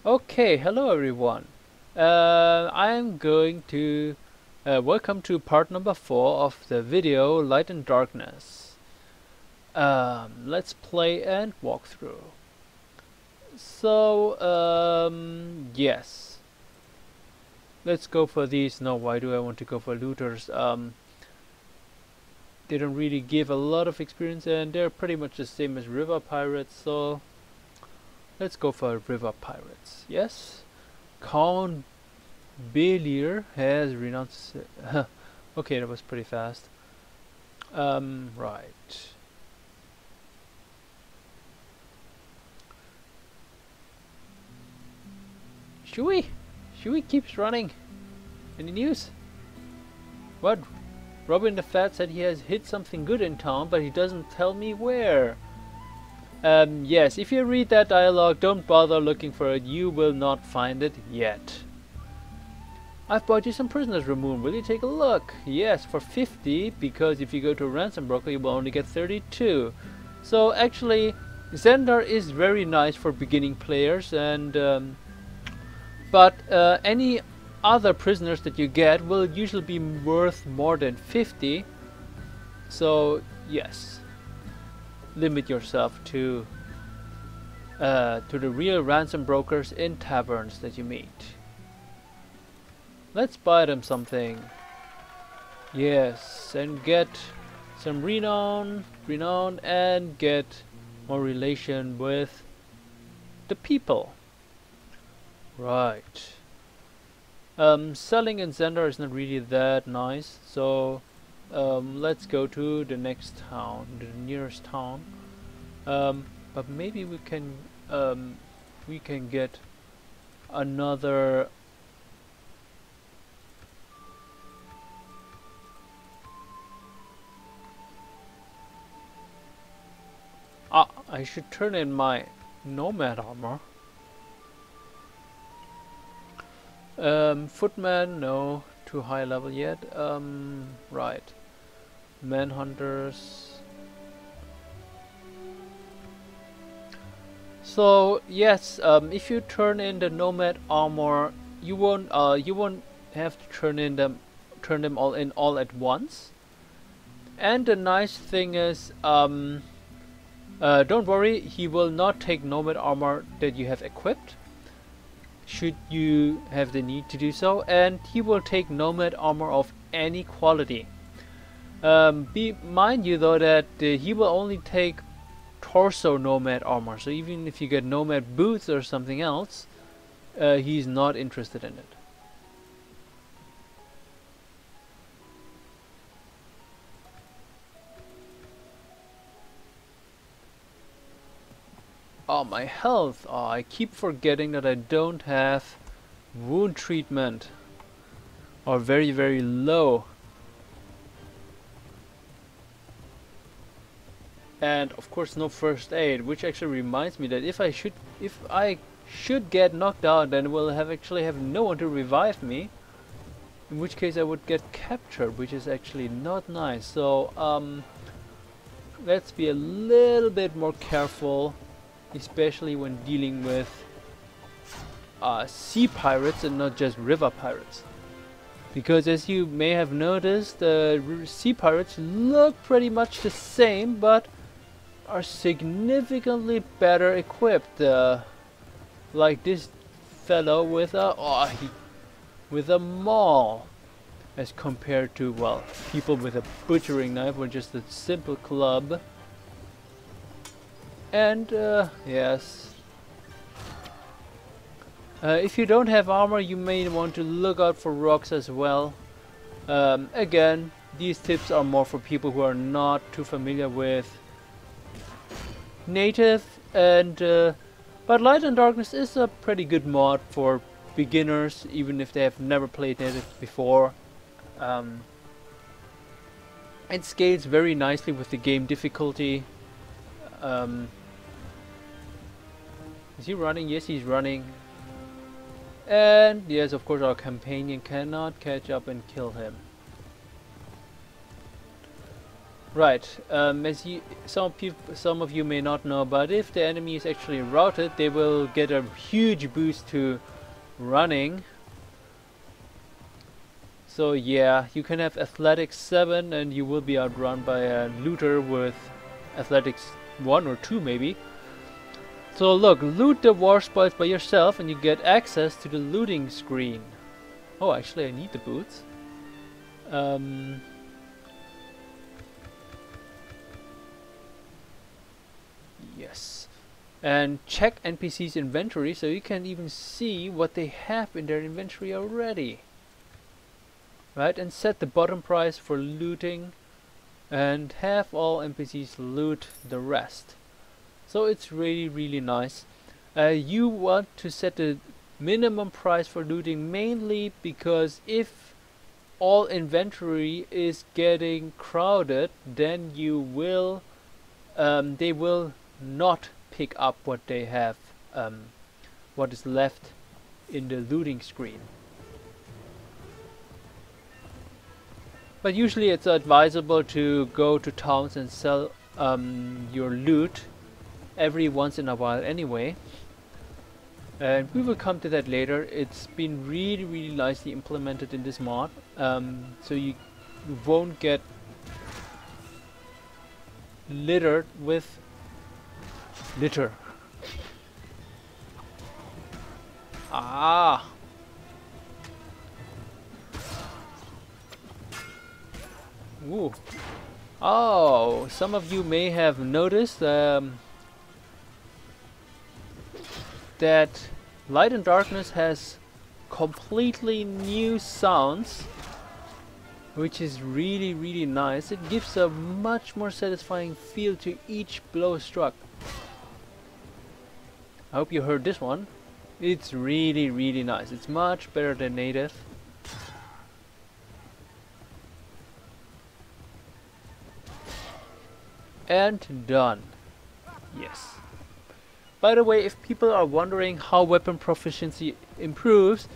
Okay, hello everyone. I'm going to welcome to part number 4 of the video Light and Darkness. Let's play and walk through. So, yes. Let's go for these. No, why do I want to go for looters? They don't really give a lot of experience and they're pretty much the same as river pirates, so let's go for river pirates. Yes? Count Belier has renounced. Okay, that was pretty fast. Right. Shui keeps running. Any news? What? Robin the Fat said he has hit something good in town, but he doesn't tell me where. Yes, if you read that dialogue, don't bother looking for it. You will not find it yet. I've bought you some prisoners, Ramon. Will you take a look? Yes, for 50, because if you go to a ransom broker, you will only get 32. So actually, Xandar is very nice for beginning players, and but any other prisoners that you get will usually be worth more than 50. So yes, limit yourself to the real ransom brokers in taverns that you meet. Let's buy them something. Yes, and get some renown, and get more relation with the people. Right. Selling in Xandar is not really that nice, so let's go to the next town, the nearest town. But maybe we can get another. I should turn in my nomad armor. Footman, no, too high level yet. Right. Manhunters. So yes, if you turn in the nomad armor, you won't have to turn them all in all at once. And the nice thing is, don't worry, he will not take nomad armor that you have equipped, should you have the need to do so, and he will take nomad armor of any quality. Mind you though that he will only take torso nomad armor, so even if you get nomad boots or something else, he's not interested in it. Oh, my health. Oh, I keep forgetting that I don't have wound treatment. Or very, very low. And of course no first aid, which actually reminds me that if I should get knocked out, then we'll actually have no one to revive me. In which case I would get captured, which is actually not nice. So let's be a little bit more careful, especially when dealing with sea pirates and not just river pirates. Because as you may have noticed, sea pirates look pretty much the same, but are significantly better equipped. Like this fellow with a maul, as compared to, well, people with a butchering knife or just a simple club. And yes, if you don't have armor, you may want to look out for rocks as well. Again, these tips are more for people who are not too familiar with native, and but Light and Darkness is a pretty good mod for beginners, even if they have never played native before. It scales very nicely with the game difficulty. Is he running? Yes, he's running. And yes, of course, our companion cannot catch up and kill him. Right. Some of you may not know, but if the enemy is actually routed, they will get a huge boost to running. So yeah, you can have athletics 7 and you will be outrun by a looter with athletics 1 or 2 maybe. So look, loot the war spoils by yourself and you get access to the looting screen. Oh, actually I need the boots. Yes. And check NPC's inventory so you can even see what they have in their inventory already. Right, and set the bottom price for looting and have all NPCs loot the rest. So it's really nice. You want to set the minimum price for looting mainly because if all inventory is getting crowded, then you will they will not pick up what they have, what is left in the looting screen. But usually it's advisable to go to towns and sell your loot every once in a while anyway. And we will come to that later. It's been really nicely implemented in this mod, so you won't get littered with litter. Ah! Ooh. Oh, some of you may have noticed that Light and Darkness has completely new sounds, which is really nice. It gives a much more satisfying feel to each blow struck. I hope you heard this one. It's really nice. It's much better than native. And done. Yes. By the way, if people are wondering how weapon proficiency improves,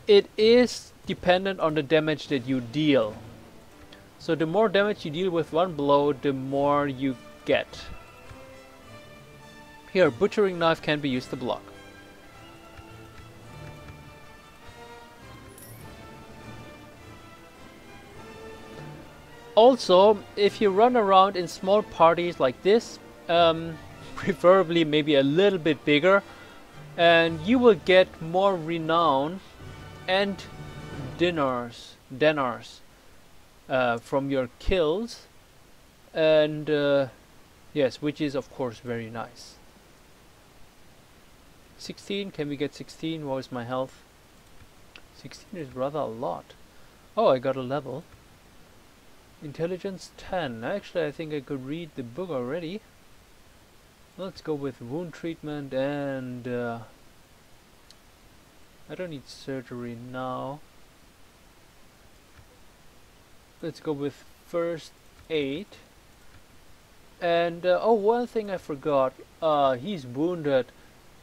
it is dependent on the damage that you deal. So the more damage you deal with one blow, the more you get. Here, butchering knife can be used to block. Also, if you run around in small parties like this, preferably maybe a little bit bigger, and you will get more renown and dinars from your kills, and yes, which is of course very nice. 16, can we get 16? What is my health? 16 is rather a lot. Oh, I got a level. Intelligence 10. Actually, I think I could read the book already. Let's go with wound treatment and I don't need surgery now. Let's go with first aid. And oh, one thing I forgot. He's wounded.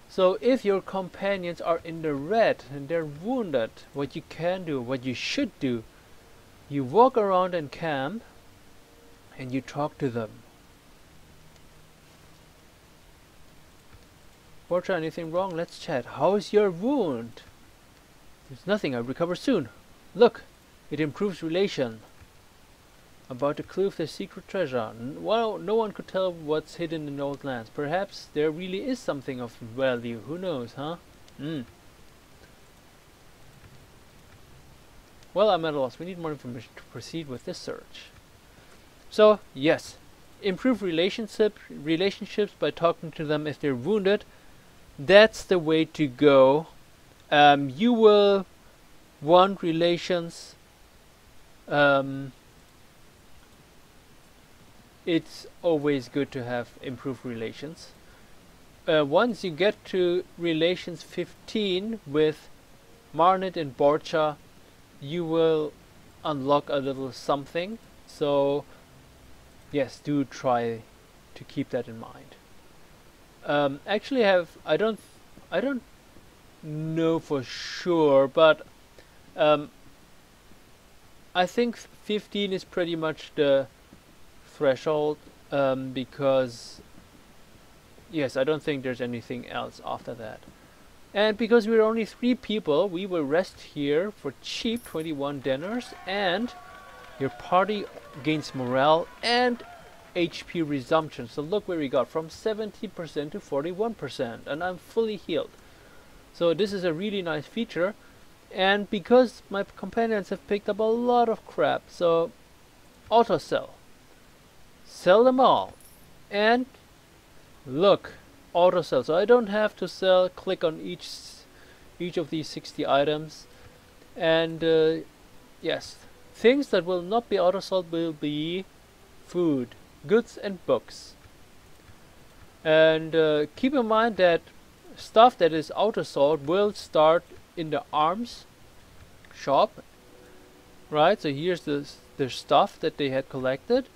So if your companions are in the red and they're wounded, what you can do, what you should do, you walk around and camp and you talk to them. Portia, anything wrong? Let's chat. How's your wound? There's nothing, I'll recover soon. Look, it improves relation. About to clue of the secret treasure. Well, no one could tell what's hidden in the old lands. Perhaps there really is something of value. Who knows, huh? Well, I'm at a loss. We need more information to proceed with this search. So, yes. Improve relationships by talking to them if they're wounded. That's the way to go. You will want relations. It's always good to have improved relations. Once you get to relations 15 with Marnet and Borcha, you will unlock a little something. So yes, do try to keep that in mind. Actually, I don't know for sure, but I think 15 is pretty much the threshold because yes, I don't think there's anything else after that. And because we're only 3 people, we will rest here for cheap, 21 dinars, and your party gains morale and HP resumption. So look where we got from 70% to 41%, and I'm fully healed. So this is a really nice feature, and because my companions have picked up a lot of crap, so auto sell them all, and look, auto sell. So I don't have to sell. Click on each of these 60 items, and yes, things that will not be auto sold will be food, goods, and books. And keep in mind that stuff that is auto sold will start in the arms shop, right? So here's the stuff that they had collected,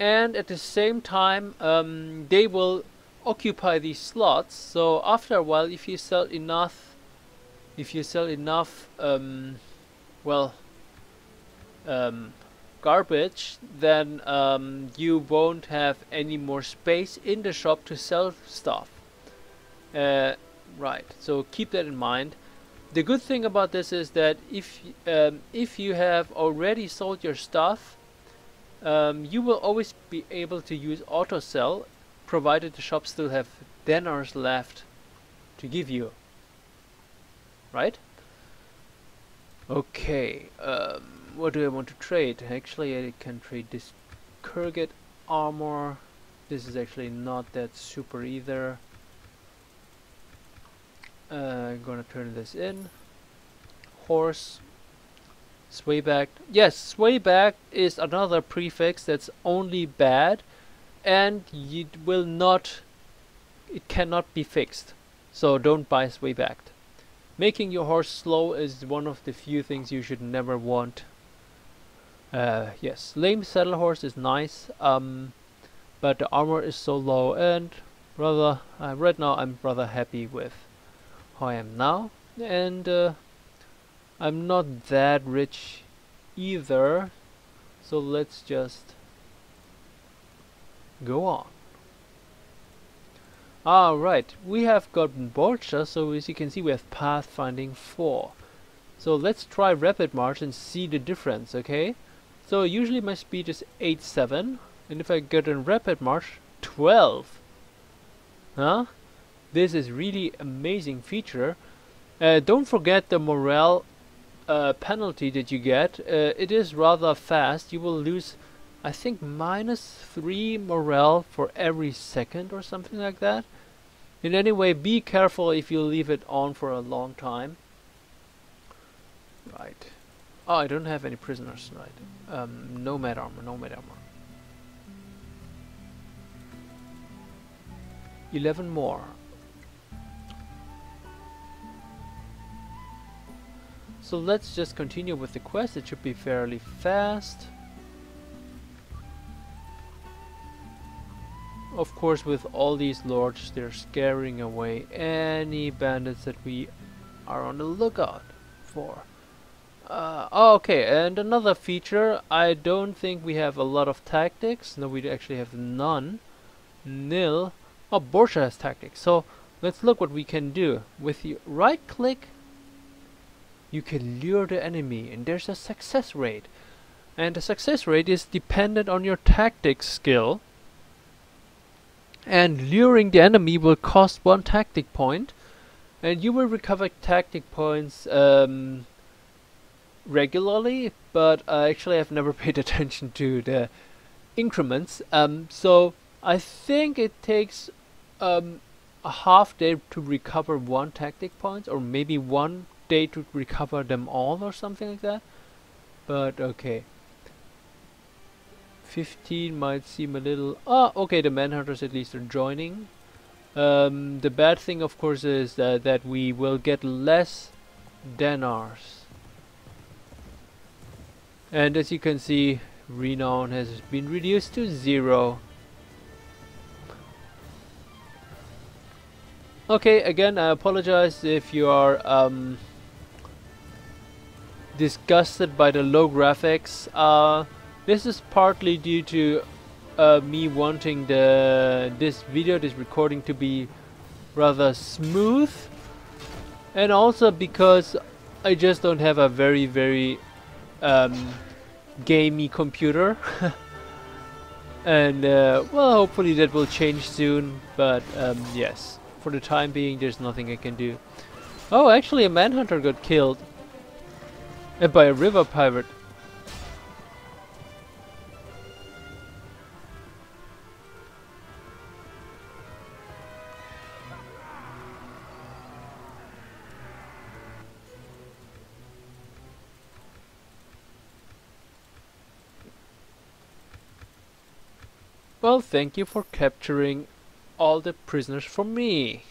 and at the same time they will occupy these slots. So after a while, if you sell enough garbage, then you won't have any more space in the shop to sell stuff. Right, so keep that in mind. The good thing about this is that if you have already sold your stuff, you will always be able to use auto sell, provided the shop still have dinars left to give you. Right? Okay, what do I want to trade? Actually, I can trade this Kurgat armor. This is actually not that super either. I'm gonna turn this in. Horse. Swayback. Yes, swayback is another prefix that's only bad, and it cannot be fixed. So don't buy swayback. Making your horse slow is one of the few things you should never want. Yes, lame saddle horse is nice, but the armor is so low, and right now I'm rather happy with how I am now, and I'm not that rich either, so let's just go on. Alright, we have gotten Bolcha, so as you can see we have pathfinding 4. So let's try rapid march and see the difference, okay? So usually my speed is 8-7, and if I get in rapid march, 12. Huh? This is really amazing feature. Don't forget the morale penalty that you get. It is rather fast. You will lose, I think, -3 morale for every second or something like that. In any way, be careful if you leave it on for a long time. Right. Oh, I don't have any prisoners, right? Nomad armor, nomad armor. 11 more. So let's just continue with the quest. It should be fairly fast. Of course, with all these lords, they're scaring away any bandits that we are on the lookout for. Okay, and another feature, I don't think we have a lot of tactics. No, we actually have none. Nil. Oh, Borsha has tactics. So let's look what we can do. With the right click, you can lure the enemy, and there's a success rate. And the success rate is dependent on your tactics skill. And luring the enemy will cost 1 tactic point, and you will recover tactic points regularly, but actually I've never paid attention to the increments. So I think it takes a half day to recover 1 tactic point, or maybe 1 day to recover them all, or something like that. But okay. 15 might seem a little... okay, the manhunters at least are joining. The bad thing, of course, is that we will get less dinars. And as you can see, renown has been reduced to 0. Okay, again, I apologize if you are disgusted by the low graphics. This is partly due to me wanting this recording to be rather smooth, and also because I just don't have a very gamey computer. And well, hopefully that will change soon, but yes, for the time being there's nothing I can do. Oh, actually a manhunter got killed by a river pirate. Well, thank you for capturing all the prisoners for me.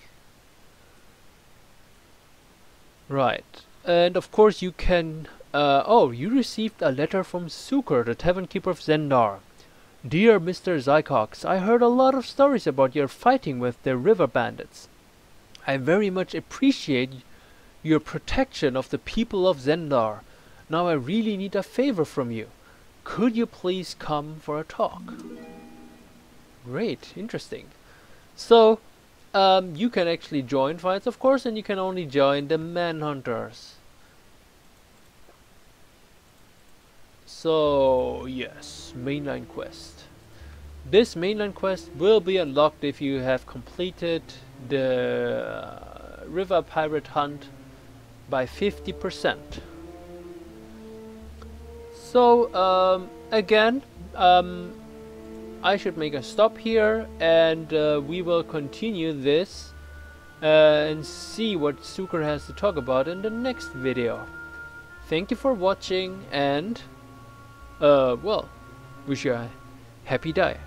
Right, and of course you can... oh, you received a letter from Suker, the Tavern Keeper of Zendar. Dear Mr. Zycox, I heard a lot of stories about your fighting with the river bandits. I very much appreciate your protection of the people of Zendar. Now I really need a favor from you. Could you please come for a talk? Great, interesting. So, you can actually join fights, of course, and you can only join the manhunters. So, yes, mainline quest. This mainline quest will be unlocked if you have completed the river pirate hunt by 50%. So, again, I should make a stop here, and we will continue this and see what Suker has to talk about in the next video. Thank you for watching, and well, wish you a happy day.